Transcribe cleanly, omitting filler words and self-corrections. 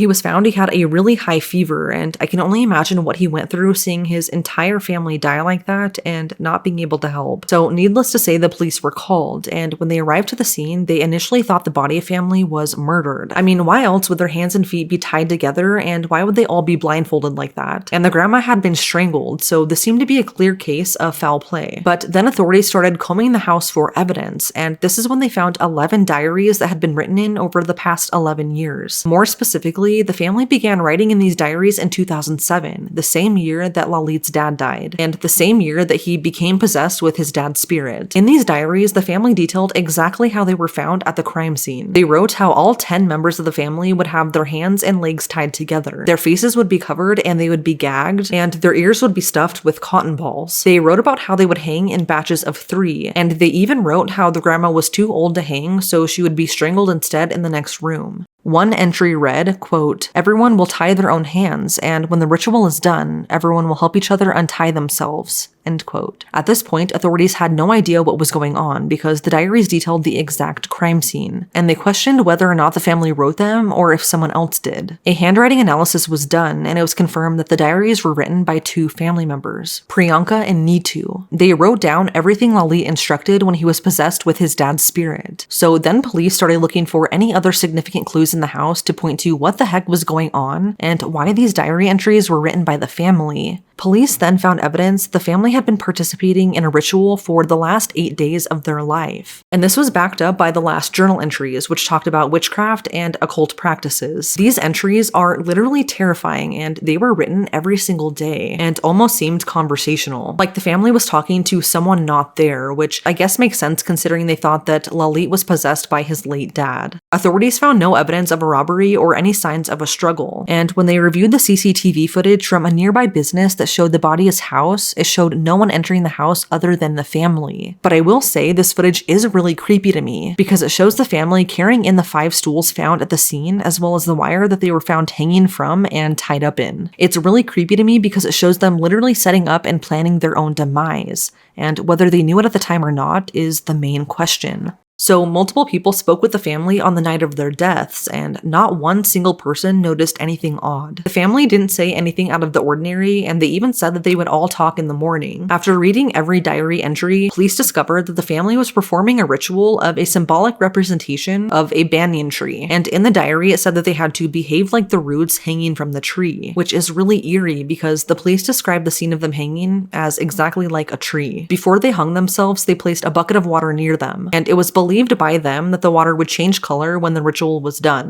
he was found, he had a really high fever, and I can only imagine what he went through seeing his entire family die like that and not being able to help. So needless to say, the police were called, and when they arrived to the scene, they initially thought the Bhatia family was murdered. I mean, why else would their hands and feet be tied together, and why would they all be blindfolded like that? And the grandma had been strangled, so this seemed to be a clear case of foul play. But then authorities started combing the house for evidence, and this is when they found 11 diaries that had been written in over the past 11 years. More specifically, the family began writing in these diaries in 2007, the same year that Lalit's dad died, and the same year that he became possessed with his dad's spirit. In these diaries, the family detailed exactly how they were found at the crime scene. They wrote how all 10 members of the family would have their hands and legs tied together. Their faces would be covered and they would be gagged, and their ears would be stuffed with cotton balls. They wrote about how they would hang in batches of 3, and they even wrote how the grandma was too old to hang, so she would be strangled instead in the next room. One entry read, quote, "Everyone will tie their own hands, and when the ritual is done, everyone will help each other untie themselves." End quote. At this point, authorities had no idea what was going on because the diaries detailed the exact crime scene, and they questioned whether or not the family wrote them or if someone else did. A handwriting analysis was done, and it was confirmed that the diaries were written by 2 family members, Priyanka and Neetu. They wrote down everything Lalit instructed when he was possessed with his dad's spirit. So then police started looking for any other significant clues in the house to point to what the heck was going on and why these diary entries were written by the family. Police then found evidence the family had been participating in a ritual for the last 8 days of their life. And this was backed up by the last journal entries, which talked about witchcraft and occult practices. These entries are literally terrifying, and they were written every single day and almost seemed conversational. Like the family was talking to someone not there, which I guess makes sense considering they thought that Lalit was possessed by his late dad. Authorities found no evidence of a robbery or any signs of a struggle, and when they reviewed the CCTV footage from a nearby business that showed the Bhatia's house, it showed no one entering the house other than the family. But I will say this footage is really creepy to me because it shows the family carrying in the 5 stools found at the scene as well as the wire that they were found hanging from and tied up in. It's really creepy to me because it shows them literally setting up and planning their own demise, and whether they knew it at the time or not is the main question. So multiple people spoke with the family on the night of their deaths, and not one single person noticed anything odd. The family didn't say anything out of the ordinary, and they even said that they would all talk in the morning. After reading every diary entry, police discovered that the family was performing a ritual of a symbolic representation of a banyan tree, and in the diary it said that they had to behave like the roots hanging from the tree, which is really eerie because the police described the scene of them hanging as exactly like a tree. Before they hung themselves, they placed a bucket of water near them, and it was believed by them that the water would change color when the ritual was done.